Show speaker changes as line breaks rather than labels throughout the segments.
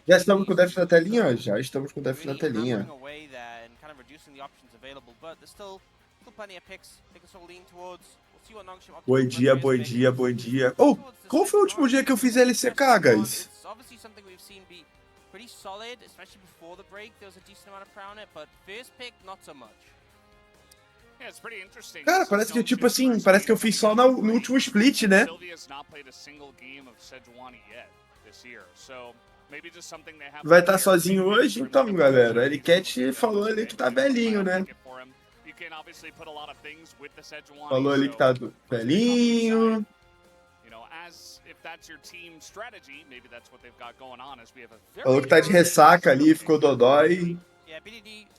Já estamos com o déficit na telinha? Ó. Já estamos com o déficit na telinha. Bom dia, bom dia, bom dia. Oh, qual foi o último dia que eu fiz LCK, guys?
Pretty solid, especially before the break. There was a decent amount of pressure on it, but first pick, not so much.
Cara, parece que, tipo assim, parece que eu fiz só no último split, né? Vai estar sozinho hoje? Então, galera, ele Cat falou ali que tá velhinho, né? Falou ali que tá velhinho. Falou que tá de ressaca ali, ficou dodói.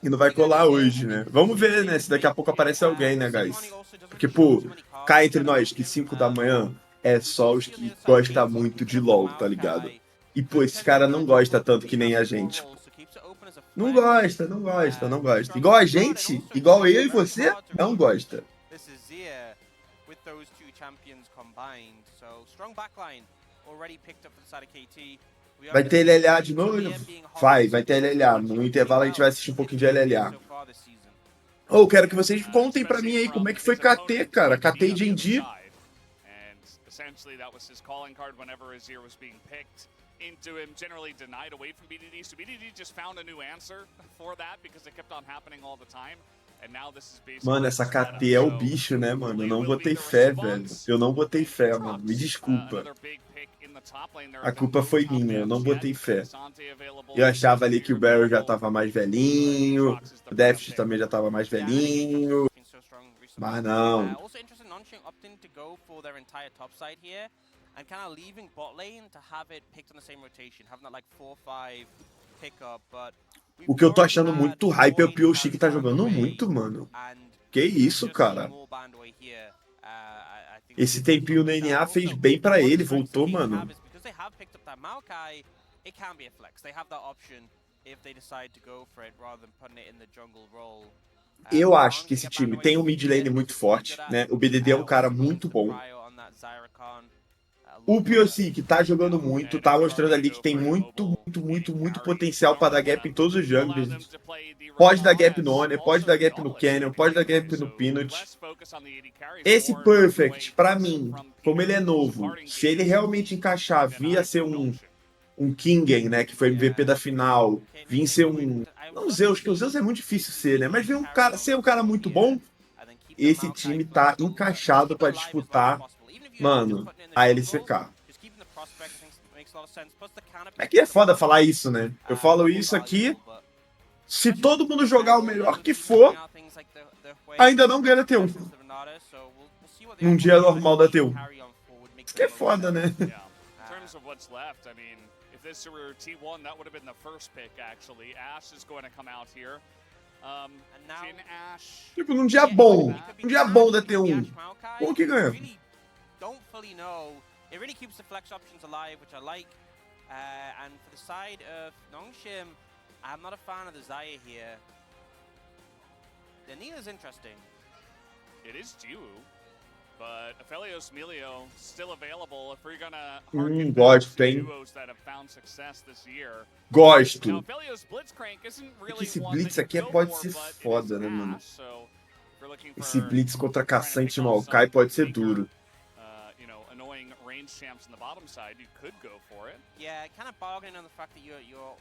E não vai colar hoje, né? Vamos ver, né? Se daqui a pouco aparece alguém, né, guys? Porque, pô, cá entre nós, que 5 da manhã é só os que gostam muito de LoL, tá ligado? E, pô, esse cara não gosta tanto que nem a gente. Não gosta, não gosta, não gosta. Igual a gente, igual eu e você, não gosta. Vai ter LLA de novo? Vai ter LLA. No intervalo a gente vai assistir um pouquinho de LLA. Ou quero que vocês contem pra mim aí como é que foi KT, cara. KT e D&D.
Into him generally denied away from BDD, so BDD just found a new answer for that because it kept on happening all the time. And now this is basically.
Mano, essa KT é o bicho, né, mano? Eu não botei fé, velho. Eu não botei fé, mano. Me desculpa. A culpa foi minha, eu não botei fé. Eu achava ali que o Barrel já tava mais velhinho, o Deixe também já tava mais velhinho. Mas não.
And kind of leaving bot lane to have it picked on the same rotation, having that like 4-5 pickup, but
o que eu tô achando muito hype é o POC que tá jogando muito, mano. Que isso, cara. Esse tempinho no NA fez bem pra ele, voltou, mano. Eu acho que esse time tem um mid lane muito forte, né? O BDD é um cara muito bom. O POC, que tá jogando muito, tá mostrando ali que tem muito potencial para dar gap em todos os junglers. Pode dar gap no Honor, pode dar gap no Canyon, pode dar gap no Peanut. Esse Perfect, pra mim, como ele é novo, se ele realmente encaixar, via ser um Kingen, né, que foi MVP da final, vir ser um... Não Zeus, porque o Zeus é muito difícil ser, né? Mas vir ser um cara muito bom, esse time tá encaixado para disputar, mano, a LCK. Aqui é foda falar isso, né? Eu falo isso aqui, se todo mundo jogar o melhor que for, ainda não ganha da T1. Num dia normal da T1. Isso que é foda, né? Tipo, num dia bom da T1. Como que ganha?
It really keeps the flex options alive, which I like. And for the side of Nongshim, I'm not a fan of the Zaya here. The Nila's interesting.
It is Jiwoo, but Aphelios Melio still available if we're gonna harken
gosto,
to
hein?
duos that have found success this year.
Gosto.
Now, Aphelios Blitzcrank isn't really
Esse
one
Blitz
that
aqui
you go
pode
for,
ser
but it
foda,
is
né, mano?
Ash, so if you're looking
Esse
for
Blitz contra
trying to
Caçante
pick off
Maokai
some
pode ser
weaker,
duro.
you know, annoying range champs on the bottom side, you could go for it.
Yeah, kind of bargaining on the fact that you're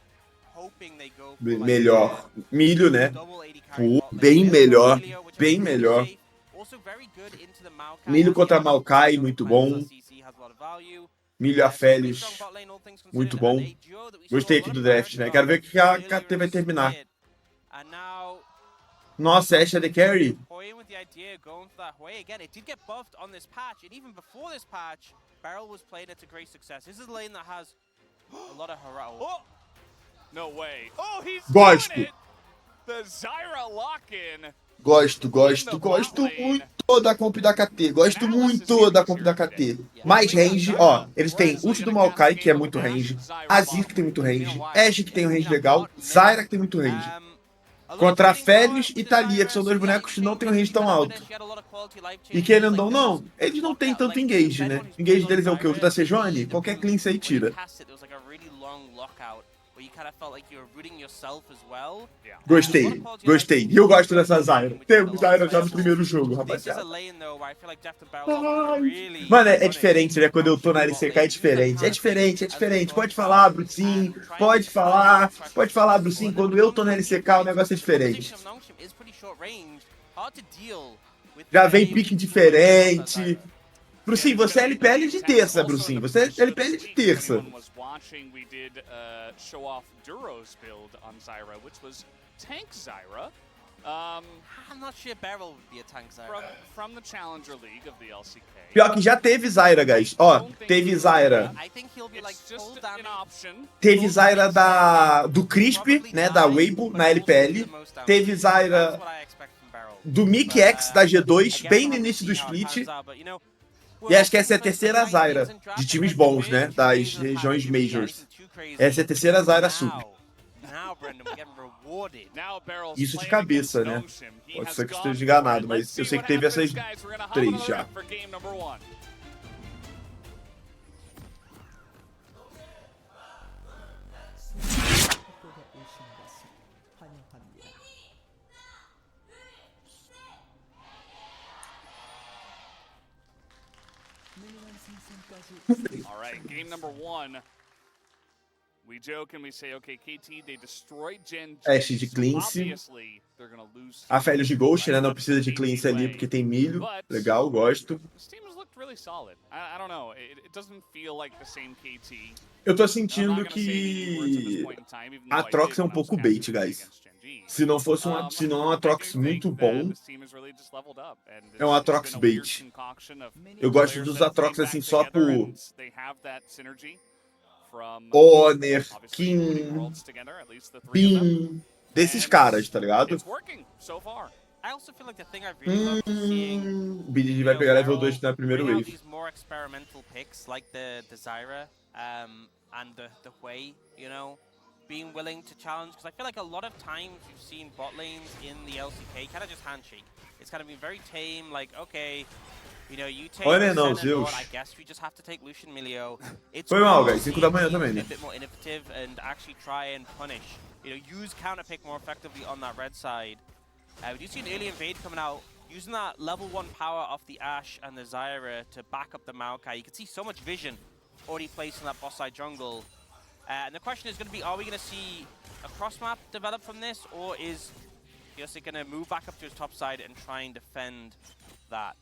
hoping they go for
Melhor. Milho, né?
double 80 carry bot lane.
Bem melhor.
Milio, which
Bem
is really
melhor.
safe. Also very good into the Maokai.
Milho contra Maokai, muito bom.
CC has a lot of value.
Milho Aphelios, muito bom. Gostei aqui do draft, né? Quero ver o que a KT vai terminar. Nossa, Ashe é the carry?
No way. Oh, he's
Gosto.
doing it! The Zyra lock-in.
Gosto muito da comp da KT. Gosto muito da comp da KT. Mais range, ó. Eles têm ult do Maokai, que é muito range. Azir, que tem muito range. Ashe, que tem um range legal. Zyra, que tem muito range. Contra Aphelios e Thalia, que são dois bonecos que não tem um range tão alto. E querendo ou não, eles não têm tanto engage, né? O engage deles é o quê? O da Sejuani? Qualquer cleanse aí tira.
really long lockout where you kind of felt like you were rooting yourself as well.
Gostei, gostei. E eu gosto dessa Zyra. Temos Zyra já no primeiro jogo, rapaziada. Ai. Mano, é diferente, né? Quando eu tô na LCK é diferente. É diferente, é diferente. Pode falar, Brucinho. Pode falar, Brucinho. Quando eu tô na LCK o negócio é diferente. Já vem pique diferente. Brucinho, você é LPL de terça, Brucinho. Você é LPL de terça.
I'm not sure Beryl would be a tank Zyra.
From the Challenger League of the LCK.
Pior que já teve Zyra, guys. Ó, teve Zyra. Teve Zyra do Crisp, né, da Weibo, na LPL. Teve Zyra do Mick X, da G2, bem no início do split. E acho que essa é a terceira Zyra de times bons, né, das regiões Majors. Essa é a terceira Zyra Sub. Isso de cabeça, né? Pode ser que eu esteja enganado, mas eu sei que teve essas 3 já.
All right, game number 1. We joke and we say, okay, KT, they destroyed Gen G.
Ashe de cleanse. A Félix de Ghost, né? Não precisa de cleanse ali porque tem milho. Legal, gosto. Eu tô sentindo que a Trox é um pouco bait, guys. Se não fosse se não é um Atrox muito bom, é um Atrox bait. Eu gosto dos Atrox assim só por Honor, Kim, Bin, desses caras, tá ligado? O BDD vai pegar level 2 na primeira wave.
Being willing to challenge, because I feel like a lot of times you've seen bot lanes in the LCK kind of just handshake. It's kind of been very tame, like, okay, you know, you take I guess we just have to take Lucian Milio. It's
Foi mal, guys. 5 da manhã também, né?
A bit more innovative and actually try and punish. You know, use counter pick more effectively on that red side. We do see an early invade coming out, using that level 1 power off the Ashe and the Zyra to back up the Maokai. You can see so much vision already placed in that boss side jungle. And the question is going to be, are we going to see a cross-map develop from this, or is Yossi going to move back up to his top side and try and defend that?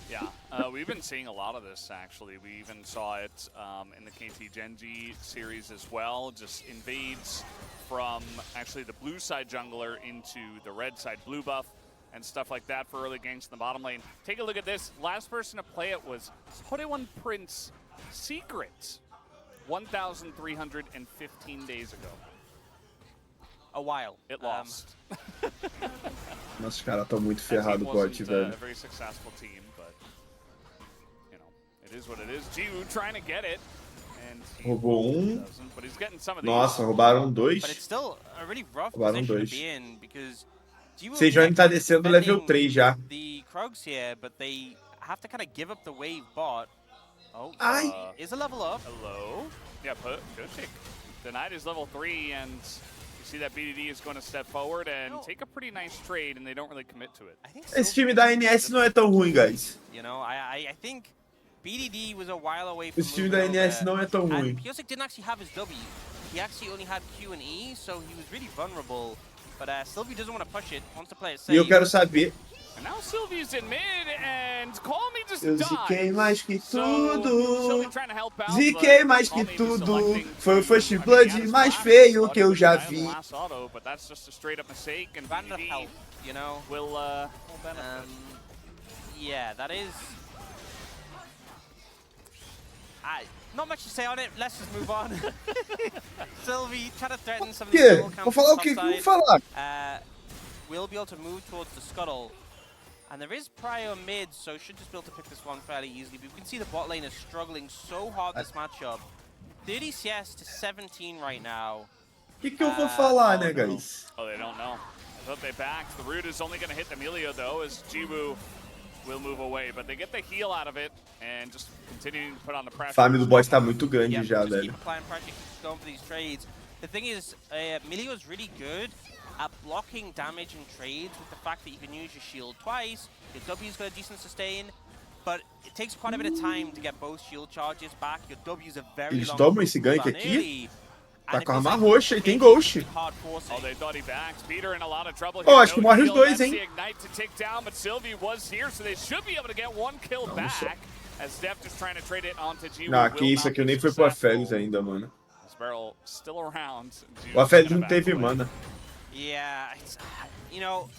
Yeah, we've been seeing a lot of this, actually. We even saw it in the KT Gen G series as well. Just invades from, actually, the blue side jungler into the red side blue buff and stuff like that for early ganks in the bottom lane. Take a look at this. Last person to play it was 21 Prince Secret. 1,315 days ago.
A while.
It lost.
Nossa, os caras estão muito ferrados com o bot, velho.
A very successful team, but you know, it is what it is. Jiwoo trying to get it.
Roubou um. Nossa, roubaram 2. Roubaram 2. Sejuani tá descendo level 3 já.
The Krogs here, but they have to kind of give up the wave bot. Oh, is a level up.
Hello? Yeah, Koshik denied his level 3, and you see that BDD is going to step forward and take a pretty nice trade, and they don't really commit to it.
Esse time da NS não é tão ruim, guys.
You know, I think BDD was a while away from
esse time da NS não é tão ruim.
Koshik didn't actually have his W. He actually only had Q and E, so he was really vulnerable. But Sylvie doesn't want to push it, wants to play it safe.
E eu quero saber.
And now Sylvie's in mid, and Call Me just
eu
died.
ziquei mais que tudo. Ziquei mais que tudo. Foi o First Blood mais feio que eu já vi.
You know, yeah, that is. Not much to say on it. Let's just move on. Sylvie trying to threaten some of the solo camps.
Vou falar o que vou falar.
We'll be able to move towards the scuttle. And there is Prio mid, so should just be able to pick this one fairly easily. But we can see the bot lane is struggling so hard this matchup. 30 CS to 17 right now.
O que eu vou falar, né, guys?
Oh, they don't know. I thought they backed. The root is only going to hit the Emilio, though, as Jiwoo will move away, but they get the heal out of it and just continuing to put on the
A
pressure.
farm do bot tá muito grande
Yep,
já,
just
velho.
keep applying pressure, keep going for these trades. The thing is, Milio is really good at blocking damage in trades with the fact that you can use your shield twice, your W's got a decent sustain, but it takes quite a bit of time to get both shield charges back. Your W's are very
Eles
long.
tomam esse gank
cooldown
aqui.
early,
Tá
and it
com a
feels
arma
like
roxa e tem
KT
Ghost.
hard forcing.
Oh, they thought he backs. Peter in a lot of trouble
Oh,
here.
acho que morre os dois, hein?
Ignite to take down, but Sylvie was here, so they should be able to get one kill back. As Steph just trying to trade it onto G.
Não, que isso aqui nem foi pro Aphelios ainda, mano.
Barrel still around.
O Aphelios não teve mana.
Yeah, it's, you know,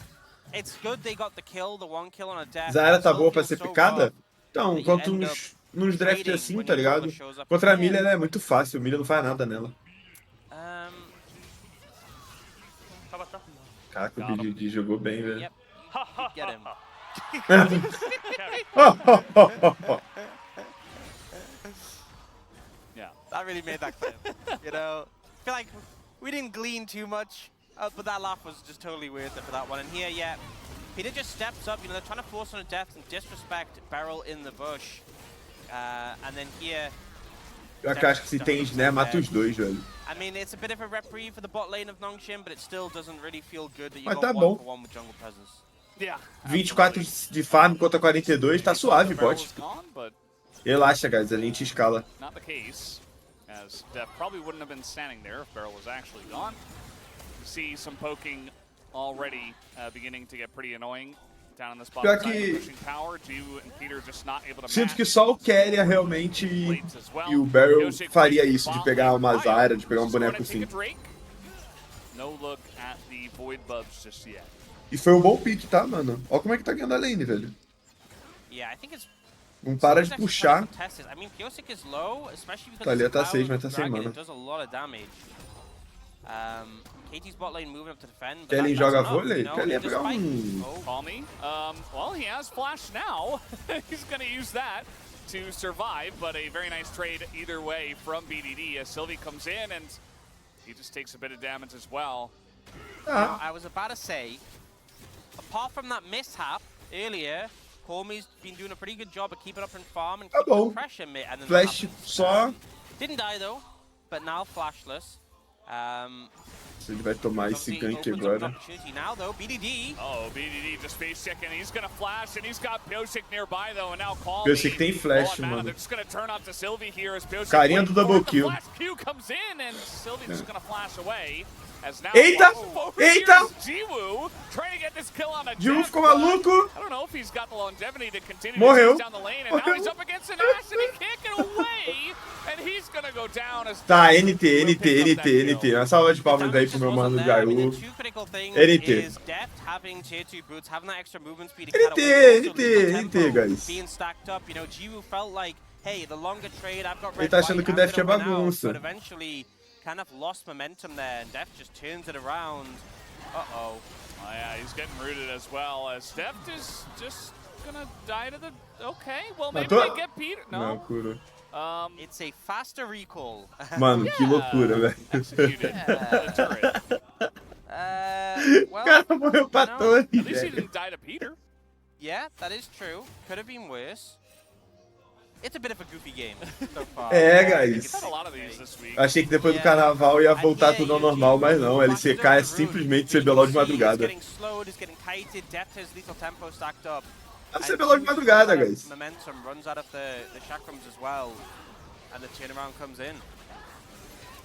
it's good they got the kill, the one kill on a death.
Zarya tá boa pra
Still
ser
feels so
picada?
rough.
Então, enquanto nos drafts assim, tá ligado? Contra a Milha ela é muito fácil, a Milha não faz nada nela. Caraca, o BDD jogou bem, velho.
Yep. Get him.
Yeah.
That really made that clip. You know, I feel like we didn't glean too much, but that laugh was just totally worth it for that one. And here, yeah, Peter just steps up. You know, they're trying to force on a death and disrespect Beryl in the bush. And then here,
Eu acho que se tem Snare, mata os dois, velho.
I mean, it's a bit of a reprieve for the bot lane of Nongshim, but it still doesn't really feel good that you
Mas
got
tá
one
bom.
for one with jungle presence.
Yeah.
24 de farm contra 42, tá suave, bot.
Barrel's gone, but
Relaxa, guys, a gente escala.
not the case, as Steph probably wouldn't have been standing there if Beryl was actually gone. You see some poking already beginning to get pretty annoying down in this bottom
Pior
side,
que-
pushing power. Gio and Peter just not able to
Sinto
match.
que só o Quer realmente e o Barrel faria isso, de pegar uma Zarya, de pegar um boneco assim.
No look at the Void Buffs just yet.
E foi um bom pick, tá, mano? Olha como é que tá ganhando a lane, velho.
Yeah, I think it's
Não para de puxar.
I mean, Pyosik is low, especially because
Talia
it's
tá
a
6,
cloud
mas tá sem
dragon,
mana.
it does a lot of damage. KT's bot lane moving up to defend. but
Kelly
that's
joga
enough,
vôlei?
you know,
Kelly ia
just
pegar
fight.
um...
Oh,
Call me. Well, he has flash now. He's going to use that to survive, but a very nice trade either way from BDD as Sylvie comes in and he just takes a bit of damage as well.
Ah,
I was about to say, apart from that mishap earlier, Cormie's been doing a pretty good job of keeping up in farm and
Tá
keeping
bom.
the pressure mid. And then
Flash
that happens.
só...
Didn't die though, but now flashless.
Ele vai tomar esse
Obviously
gank
opens up an
agora.
opportunity now though, BDD.
Oh, BDD just face checking. He's going to flash, and he's got Pyosik nearby, though, and now Call
Pyosik tem flash,
mana.
mano.
They're just going to turn off to Sylvie here as Pyosik...
Carinha do double kill.
The flash Q comes in, and Sylvie just going to flash away. As now
Eita!
over
Eita!
here is Jiwoo trying to get this kill on a
Jiwoo
Jeff,
ficou
but
maluco.
I don't know if he's got the longevity to continue
Morreu.
to chase down the lane, and now he's up against an Ashe, and he can't get away, and he's going to go down as...
Tá, NT. Uma salva de palmas aí pro meu mano Jayu. NT. NT, guys.
Being stacked up, you know, Jiwoo felt like, hey, the longer trade, I've got
Ele tá achando que o Deft é bagunça.
but eventually kind of lost momentum there, and Deft just turns it around. Uh-oh.
Oh yeah, he's getting rooted as well, as Steph is just gonna die to the... Okay, well maybe
Matou?
they get Peter...
Não,
No.
cura.
It's a faster recall.
Mano, que loucura, velho.
Executed the turret.
O
Well,
cara morreu pra
no.
torre,
At least he
velho.
didn't die to Peter.
Yeah, that is true. Could have been worse. It's a bit of a goofy game so far.
É,
We've
guys.
had a lot of these this week.
Achei que depois do carnaval ia voltar tudo ao normal, mas não. LCK é simplesmente CBLOL de madrugada.
Getting slowed, is getting kited, Deft has lethal tempo stacked up.
É CBLOL de madrugada, guys.
Momentum runs out of the chakrams as well, and the turnaround comes in.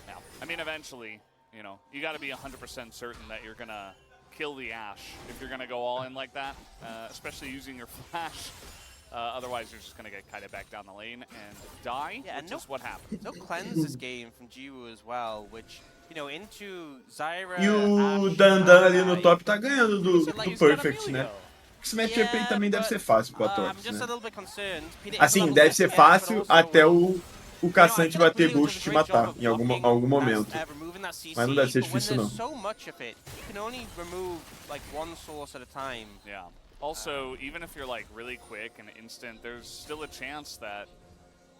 Yeah. I mean, eventually, you know, you got to be 100% certain that you're gonna kill the Ashe if you're gonna go all in like that, especially using your flash. Otherwise, you're just gonna get kited back down the lane and die,
Yeah,
which
and
is what happens.
No cleanse this game from Jiwoo as well, which, you know, into Zyra.
E o
Ashe,
Dandan ali no
Ally,
top tá ganhando do
He's got
Perfect,
Emilio.
né? Esse matchup aí também deve ser fácil pro
I'm
Atox,
just a
né?
little bit concerned. Peter is
Assim,
level
deve
up,
ser
yes,
fácil
but also,
até o caçante
you know, I feel like
bater
Williams
Ghost
does
e
a great
matar
job of
em algum
blocking
momento.
as, removing that CC,
Mas não deve ser
but when
difícil, não.
there's so much of it, you can only remove like one source at a time.
Yeah. Also, even if you're like really quick and instant, there's still a chance that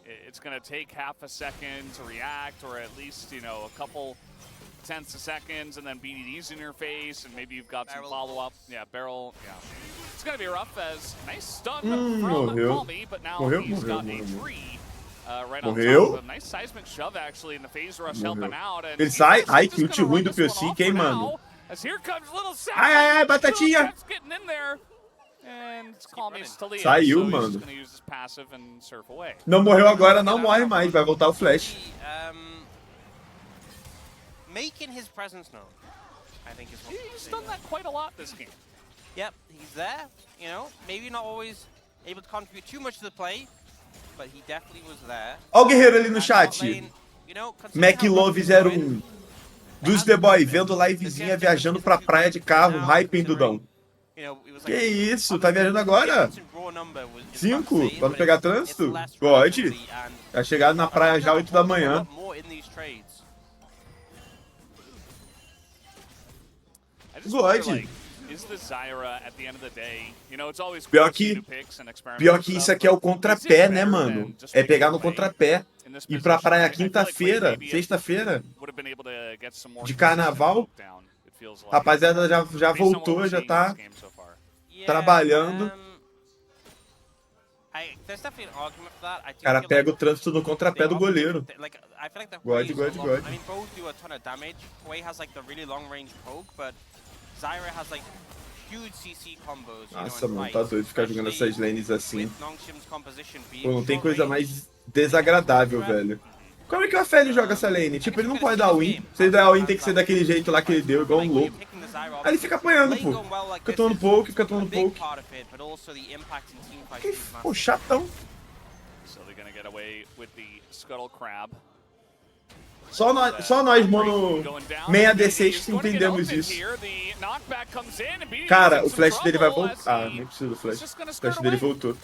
it's going to take half a second to react, or at least, you know, a couple tenths of seconds, and then BDD's in your face, and maybe you've got some
Barrel.
follow-up. Yeah, Barrel, yeah. It's gonna be rough as nice stun
morreu.
from Palmy, but now
Morreu,
he's got
morreu,
a
morreu.
tree right on
Morreu.
top of him. Nice seismic shove actually in the phase rush
Morreu.
helping out. And
Ele sai.
he's
Ai,
just
que ult
gonna
ruim
run
do
this one
Piocic,
off
hein,
for
mano.
now, as here comes little
Ai, ai, ai, batatinha.
Jeff's getting in there. And it's Palmy's to lead.
Saiu,
so he's
mano.
just gonna use his passive and surf away.
Não morreu agora, não morre mais. Vai voltar o flash.
Making his presence known, I think is what
He's done that quite a lot this game.
Yep, he's there, you know, maybe not always able to contribute too much to the play, but he definitely was there.
Ó o guerreiro ali no
And
chat.
bot lane, you know, considering how
MacLove01. Dos The Boy, vendo livezinha viajando pra praia de carro, hype, hein, Dudão?
you know, it was
Que
like,
isso? Tá viajando agora? 5? Pra não pegar trânsito? God. Tá chegado na praia já 8 da manhã. God. Pior que isso aqui é o contrapé, né, mano? É pegar no contrapé. Ir pra praia quinta-feira, sexta-feira, de carnaval. Rapaziada já voltou, já tá trabalhando. O cara pega o trânsito no contrapé do goleiro. God. Nossa, mano, tá doido ficar jogando essas lanes assim. Pô, não tem coisa mais desagradável, velho. Como é que o Aphelios joga essa lane? Tipo, ele não pode dar win. Se ele der win, tem que ser daquele jeito lá que ele deu, igual um louco. Aí ele fica apanhando, pô. Fica tomando poke, fica tomando poke. Pô, chatão. Só nós, mano, meia D6 que entendemos isso. Cara, o flash dele vai voltar. Ah, nem precisa do flash. O flash dele voltou.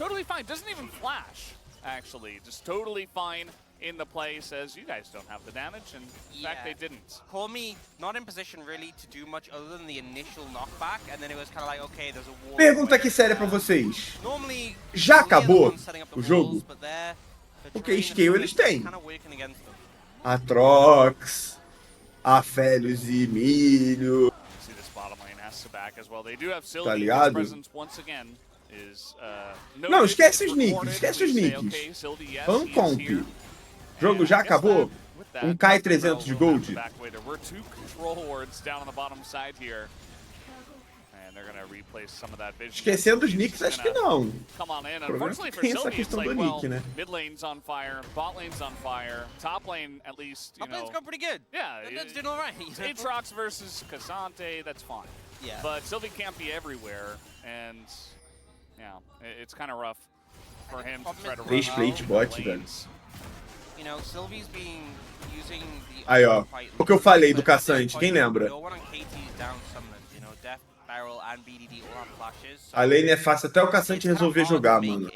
In the play says you guys don't have the damage, and in fact they didn't.
Palmy not in position really to do much other than the initial knockback, and then it was kind of like, okay, there's a wall.
Pergunta aqui séria pra vocês. Já acabou o jogo? Porque scale eles têm. Atrox, Aphelios e Milho. Tá ligado? Não, esquece os nicks, esquece os nicks. Vamos comp. O jogo já acabou? Um Kai 300 de gold. Esquecendo os nicks, acho que não. O problema é que tem essa questão do nick, né?
Mid lane's on fire, bot lane's on fire, top lane at least, you know.
Top lane's going pretty good.
Yeah,
it's doing all right.
Aatrox versus Cassante, that's fine.
Yeah.
But Sylvie can't be everywhere, and yeah, it's kind of rough for him to try to run
Split bot, velho.
You know, Sylvie's been using the
aí, ó. O que eu falei do Cassante, quem lembra? A lane é fácil até o Cassante resolver jogar, mano.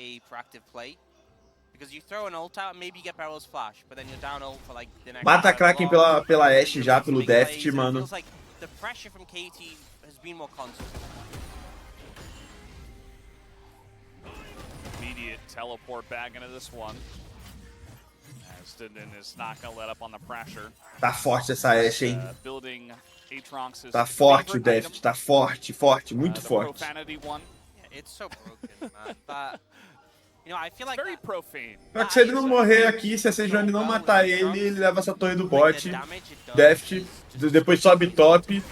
Mata a Kraken pela Ashe já, pelo Deft, mano.
Immediate teleport back into this one. Is not gonna let up on the pressure.
Tá forte essa Ashe, hein? Tá forte o Deft, tá forte, forte, muito forte. Só que se ele não morrer aqui, se a Sejuani não matar ele, ele leva essa torre do bot. Deft, depois sobe top.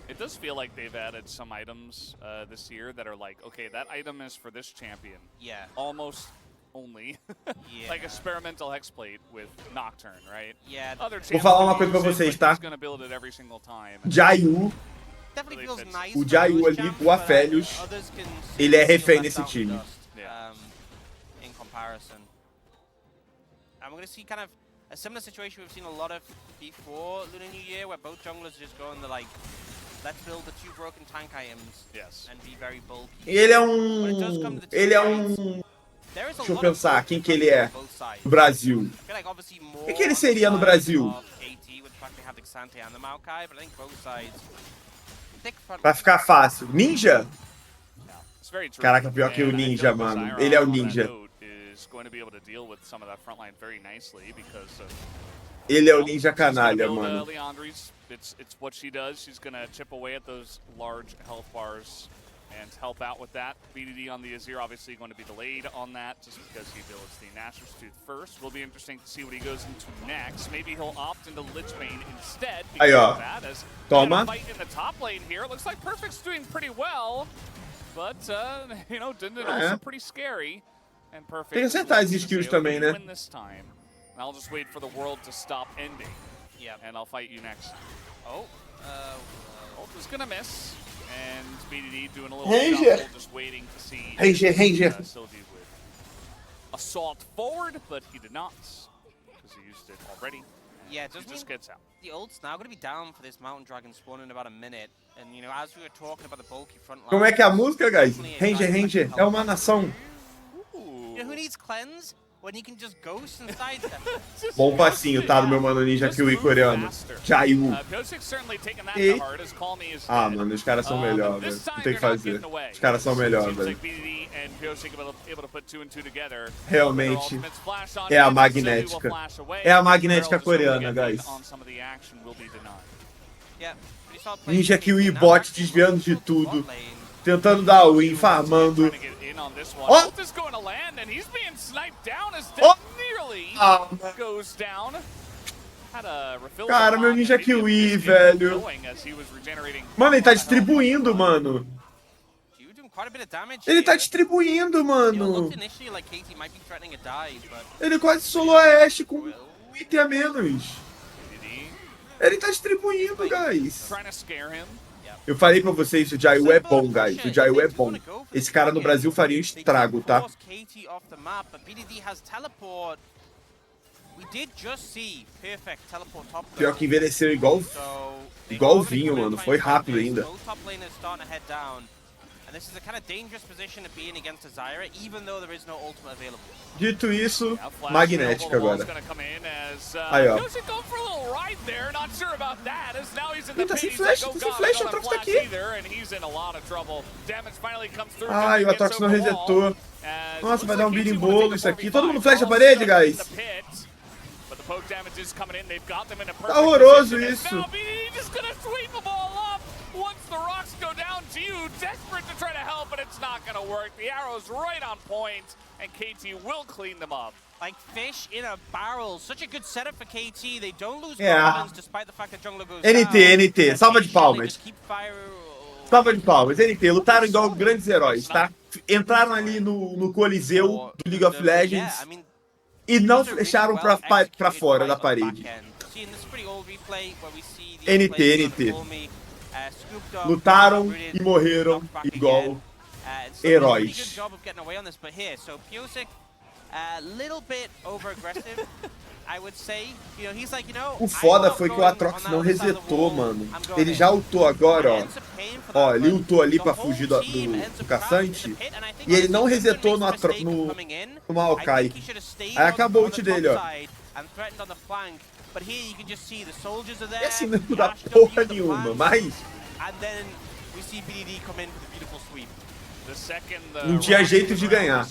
It does feel like they've added some items this year that are like, okay, that item is for this champion.
Yeah.
Almost only.
Yeah.
Like experimental hexplate with Nocturne, right?
Yeah.
Vou falar uma coisa pra vocês, tá? Jayu, o Jayu ali, o Aphelios, ele é refém nesse time.
In comparison. And we're going to see kind of a similar situation we've seen a lot of before Lunar New Year, where both junglers just go in the like, let's build the 2 broken tank items and be very bulky.
Ele é deixa eu pensar, quem que ele é no Brasil? O que ele seria no Brasil? Pra ficar fácil. Ninja? Caraca, pior que o Ninja, mano. Ele é o Ninja. Ele é o Ninja canalha, mano.
It's what she does. She's gonna chip away at those large health bars and help out with that. BDD on the Azir obviously going to be delayed on that just because he builds the Nashor's Tooth first. Will be interesting to see what he goes into next. Maybe he'll opt into Lich Bane instead.
Aí, ó.
That, as
Toma.
fight in the top lane here. It looks like Perfect's doing pretty well, but you know, Dindin also pretty scary. And Perfect.
Tem que acertar as skills também, né?
Win this time. And I'll just wait for the world to stop ending.
Yeah.
And I'll fight you next.
Oh.
Ult is gonna miss. And BDD doing a little
Ranger.
shuffle, just waiting to see
Ranger.
Sylvie would assault forward, but he did not because he used it already.
Yeah,
He just gets out.
The ult's now going to be down for this Mountain Dragon spawn in about a minute. And, you know, as we were talking about the bulky front line...
Como é que é a música, guys? Ranger. É uma nação.
You know who needs cleanse? When you can just ghost and sidestep.
Bom passinho, tá? Do meu mano ninja Kiwi coreano. Jaiu. E... Ah, mano, os caras são melhores, velho. Não tem o que fazer. Os caras são melhores, velho. Realmente é a magnética. É a magnética coreana, guys. Ninja Kiwi bot desviando de tudo. Tentando dar win, farmando. Ó! Ó! Cara, meu Ninja Kiwi, velho. Mano, ele tá distribuindo, mano. Ele tá distribuindo, mano. Ele quase solou a Ashe com um item a menos. Ele tá distribuindo, guys. Eu falei pra vocês, o Jaiu é bom, guys. O Jaiu é bom. Esse cara no Brasil faria um estrago, tá? Pior que envelheceu igual o vinho, mano. Foi rápido ainda. Dito isso, magnética agora. Aí, ó. Ele tá sem flash, o Atrox tá aqui. Ai, o Atrox não resetou. Nossa, vai dar um birimbolo isso aqui. Todo mundo flecha a parede, guys. Tá horroroso isso.
Once the rocks go down, Jiu desperate to try to help, but it's not gonna work. The arrow's right on point, and KT will clean them up.
Like fish in a barrel. Such a good setup for KT. They don't lose confidence despite the fact that jungler goes
NT, salva de palmas. Salva de palmas, NT, lutaram igual grandes heróis, tá? Entraram ali no Coliseu do League of Legends e não fecharam pra fora da parede. NT. Lutaram e morreram igual heróis. O foda foi que o Atrox não resetou, mano. Ele já ultou agora, ó. Ó, ele ultou ali pra fugir do caçante. E ele não resetou no Maokai. Aí acabou o ult dele, ó. E assim não dá porra nenhuma, mas... Não tinha jeito de ganhar.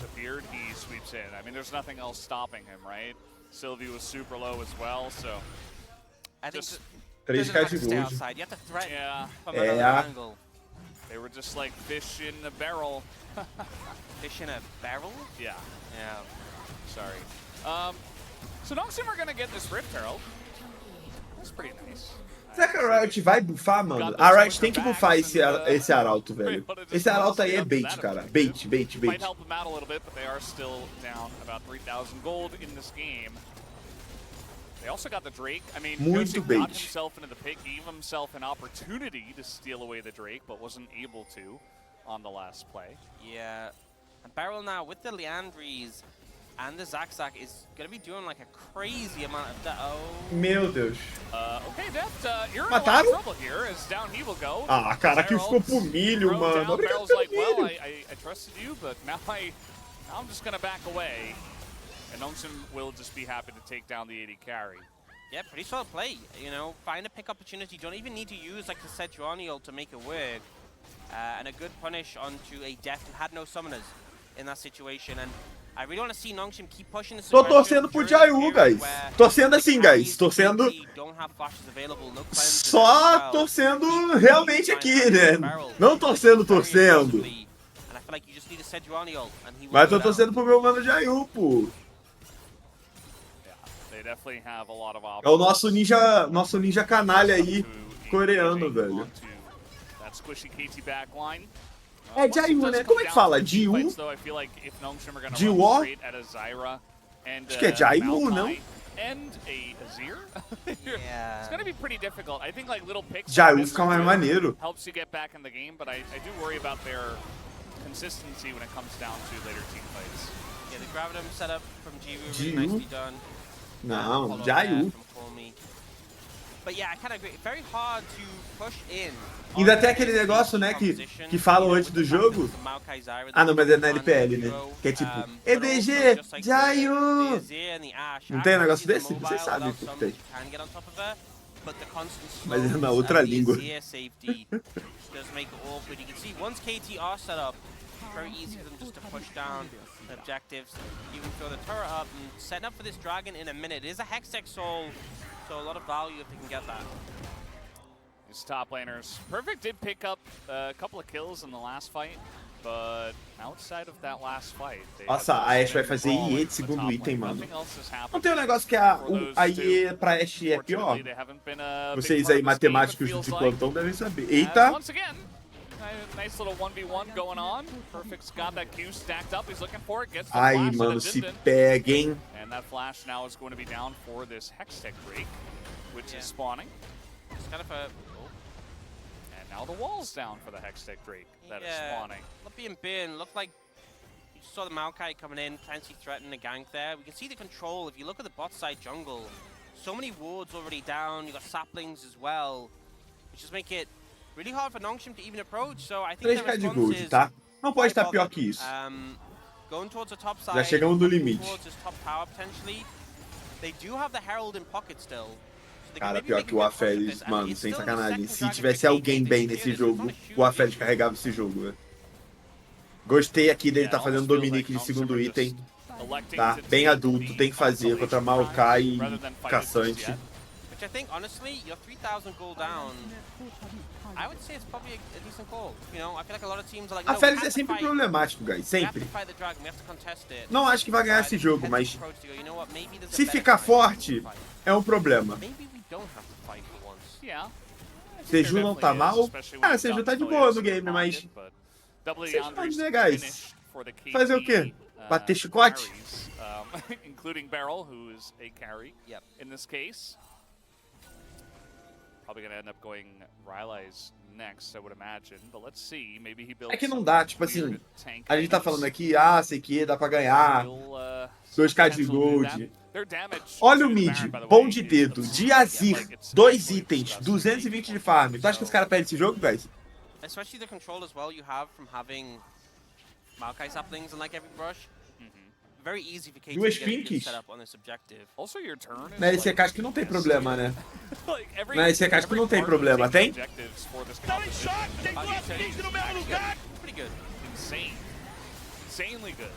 Sylvie was super low as well, so just
3k de gold.
Yeah. They were just like fish in a barrel.
Fish in a barrel?
Yeah.
Yeah.
Sorry. So Nongshim are gonna get this Rift Herald. That's pretty nice.
Será que a Riot vai bufar, mano? A Riot tem que bufar esse arauto, velho. Esse arauto aí é bait, cara. Bait.
Might help them out a little bit, but they are still down about 3,000 gold in this game. They also got the Drake. I mean,
muito
got
bait.
himself into the pick, gave himself an opportunity to steal away the Drake, but wasn't able to on the last play.
Yeah. And Barrel now with the Leandries and the Zaxak is going to be doing like a crazy amount of that. Oh.
Meu Deus.
Okay, Death, you're in a lot
Mataram?
of trouble here as down he will go.
Ah, cara, que ficou pro milho, mano. Obrigado pelo
like,
milho.
well, I trusted you, but now I'm just going to back away. And Nongshim will just be happy to take down the 80 carry.
Yeah, pretty solid play. You know, find a pick opportunity. Don't even need to use like the Sejuani ult to make it work. And a good punish onto a Death who had no summoners in that situation. And I really want to see Nongshim keep pushing this
Tô
aggression
torcendo pro
during
Jayu,
this period
guys.
where
Torcendo assim, guys. Torcendo...
don't have flashes available, no cleanse as
Só
well.
torcendo realmente aqui, né? Não torcendo.
And I feel like you just need a Sejuani ult, and he will
Mas
go
tô
down.
torcendo pro meu mano Jayu, pô.
They definitely have a lot of
É o nosso ninja canalha aí, coreano, velho.
That squishy KT backline.
É Jayu, né? Como é que fala? Jiu? Jiu? Acho que é Jayu, não?
And a Azir?
Yeah.
It's gonna be pretty difficult. I think like little picks
Jayu fica mais maneiro.
helps you get back in the game, but I do worry about their consistency when it comes down to later team fights.
Yeah, the Gravitum setup from Jiwoo,
Jiu?
really nicely done.
Não,
Follow
Jayu.
there from Call Me. But yeah, I kind of agree. Very hard to push in.
Ainda tem aquele negócio, né, que falam antes do jogo. Ah, não, mas é na LPL, né? Que é tipo, EDG, Jayu! Não tem um negócio desse? Vocês sabem o que tem. Mas é na outra língua.
Very easy for them just to push down the objectives, even throw the turret up and setting up for this dragon in a minute. It is a Hextech soul, so a lot of value if they can get that.
These top laners. Perfect did pick up a couple of kills in the last fight, but outside of that last fight,
Nossa, a Ashe vai fazer IE de segundo item, mano. Não tem um negócio que a IE pra Ashe é pior? Vocês aí, matemáticos de plantão, devem saber. Eita!
Nice little 1v1 going on. Perfect's got that Q stacked up. He's looking for it. Gets the
Ai,
flash,
mano,
and it
se
didn't.
pega, hein?
And that flash now is going to be down for this Hextech break, which is spawning.
It's kind of a...
And now the wall's down for the Hextech break that is spawning.
Being bin, looked like you just saw the Maokai coming in, potentially threatening the gank there. We can see the control. If you look at the bot side jungle, so many wards already down. You got saplings as well, which just make it really hard for Nongshim to even approach. So I think
3k de gold, tá? Não pode estar pior que isso.
Going towards the top side,
Já chegamos no limite.
towards this top tower potentially. They do have the Herald in pocket still.
Cara, pior que o Aphelios, mano, sem sacanagem. Se tivesse alguém bem nesse jogo, o Aphelios carregava esse jogo, velho. Gostei aqui dele tá fazendo Dominique de segundo item. Tá, bem adulto, tem que fazer contra Maokai e Caçante.
Which I think, honestly, you're 3,000 gold down. I would say it's probably a decent call. You know, I feel like a lot of teams are like,
Aphelios é sempre problemático, guys, sempre. Não acho que vai ganhar esse jogo, mas se ficar forte, é um problema. Seju não tá mal? Ah, Seju tá de boa no game, mas... Vocês podem, né, guys? Fazer o quê? Bater chicote?
Including Barrel, who is a carry in this case. Probably gonna end up going Rylai's next, I would imagine. But let's see, maybe he builds.
É que não dá, tipo assim, a gente tá falando aqui, sei que dá pra ganhar 2k de gold. Olha o mid, bom de dedo, de Azir, 2 itens, 220 de farm. Tu acha que os caras perdem esse jogo, guys?
Especially the control as well you have from having Maokai saplings and like every brush. Very easy for KT to get a good setup on this objective.
Also your turn.
Na LCK acho que não tem problema, né? Na LCK acho que não tem problema, tem?
Pretty good.
Insane. Insanely good.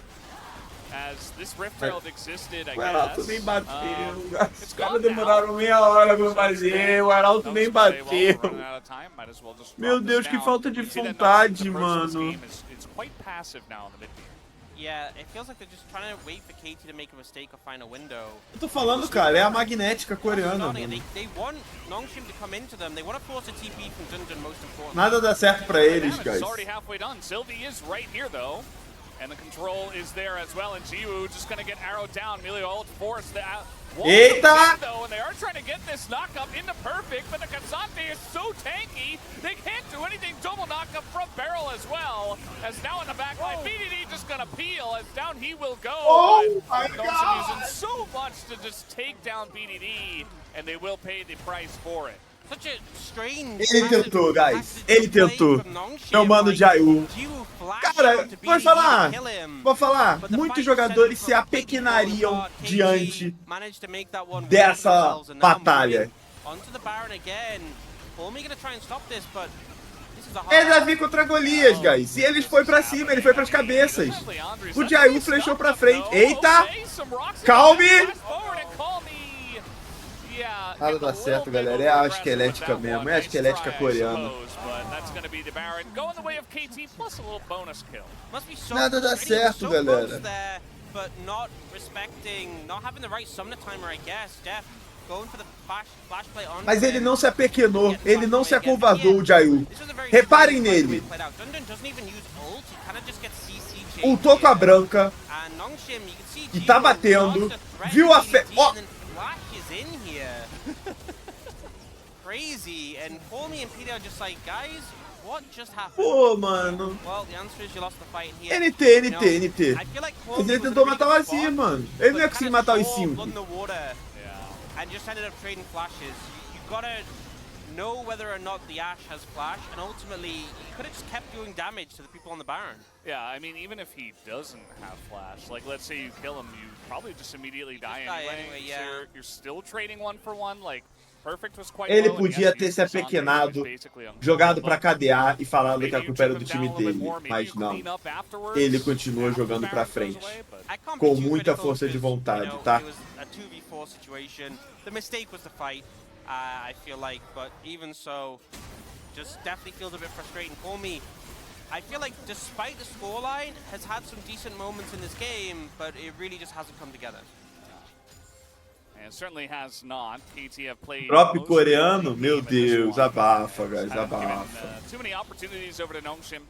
As this Rift Herald existed, I
O Arauto
guess.
nem bateu. Os caras demoraram meia hora pra fazer. O Arauto nem bateu. Meu Deus, que falta de vontade, mano.
Yeah, it feels like they're just trying to wait for KT to make a mistake or find a window.
Eu tô falando, cara, é a magnética coreana, mano.
They want Nongshim to come into them. They want to force a TP from Dungeon, most important.
Nada dá certo pra eles, guys.
And the control is there as well, and Jiwoo just gonna get arrowed down. Emilio ult force the
Eita!
though, and they are trying to get this knockup into Perfect, but the Caçante is so tanky, they can't do anything. Double knockup from Barrel as well, as now in the back line, BDD just gonna peel, as down he will go.
Oh my
Nongshim
God!
using so much to just take down BDD, and they will pay the price for it.
Such a strange.
Ele tentou, guys. Ele tentou. É o mano de Jayu. Cara, vou falar. Muitos jogadores se apequenariam diante dessa batalha. É Davi contra Golias, guys. E eles foi pra cima, ele foi pras cabeças. O Jayu flechou pra frente. Eita! Calme! Nada dá certo, galera. É a esquelética mesmo. É a esquelética coreana. Nada dá certo, galera. Mas ele não se apequenou, ele não se acovardou, o Jayu. Reparem nele. Ultou com a branca. E tá batendo. Viu a fé. Ó! Pô, mano. NT. Mas ele tentou matar o Azir, mano. Ele não ia conseguir matar os 5.
And just ended up trading flashes. You gotta know whether or not the Ashe has flash, and ultimately, you could have just kept doing damage to the people on the Baron.
Yeah, I mean, even if he doesn't have flash, like let's say you kill him, you probably just immediately die anyway.
Yeah.
So you're still trading 1-for-1, like Perfect was quite
Ele
low,
podia ter se apequenado, jogado pra KDA e falado que a culpa era do time dele, mas não. Ele continua jogando pra frente, com muita força de vontade, tá?
I feel like, but even so, just definitely feels a bit frustrating for me. I feel like despite the scoreline, has had some decent moments in this game, but it really just hasn't come together.
And certainly has not. KT have played
Drop coreano? Meu Deus, abafa, guys, abafa.
Too many opportunities over to Nongshim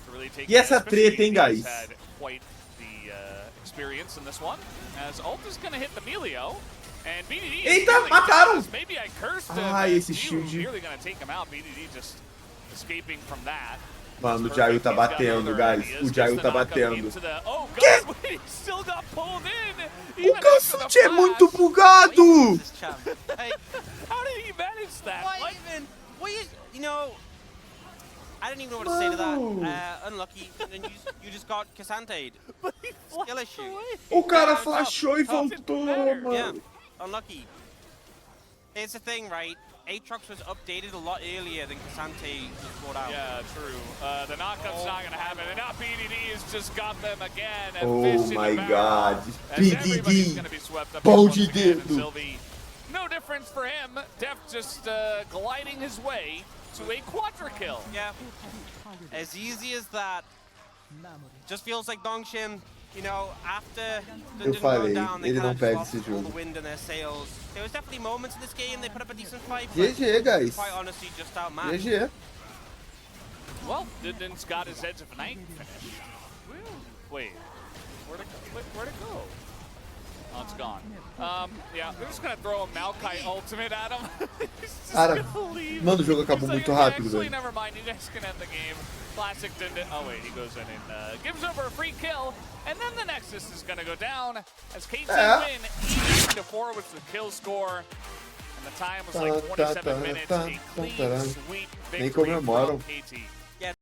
to really take.
E essa treta, hein, guys?
Had quite the experience in this one, as ult is going to hit the Melio. And BDD
Eita, mataram!
Maybe I cursed
Ai, esse shield.
Really gonna take him out. BDD just escaping from that.
Mano, o Jayu tá batendo, guys. O Jayu tá batendo.
Que?
O Kassut é muito bugado!
How did he manage that?
You know, I don't even know what to say to that. Unlucky. And you just got Kassante'd. Skill issue.
O cara flashou e voltou, mano.
Yeah, unlucky. Here's the thing, right? Aatrox was updated a lot earlier than K'Sante was brought out.
Yeah, true. The knockup's not gonna happen, and now BDD has just got them again.
Oh my god. BDD. Pão de dedo.
No difference for him. Def just gliding his way to a quadra kill.
Yeah. As easy as that. Just feels like Nongshim, you know, after
Eu falei, ele não perde esse jogo.
There was definitely moments in this game they put up a decent fight.
GG, guys.
Quite honestly, just outmatched.
GG.
Well, Dindin's got his Edge of Night finished. Wait, where'd it go? Oh, it's gone. Yeah, they're just gonna throw a Maokai ultimate at him.
Cara, mano, o jogo acabou muito rápido,
actually,
velho.
never mind, you guys can end the game. Classic Dindin. Oh wait, he goes in and gives over a free kill, and then the Nexus is gonna go down as KT win 18-4 with the kill score, and the time was like 27 minutes. A clean sweep victory from KT.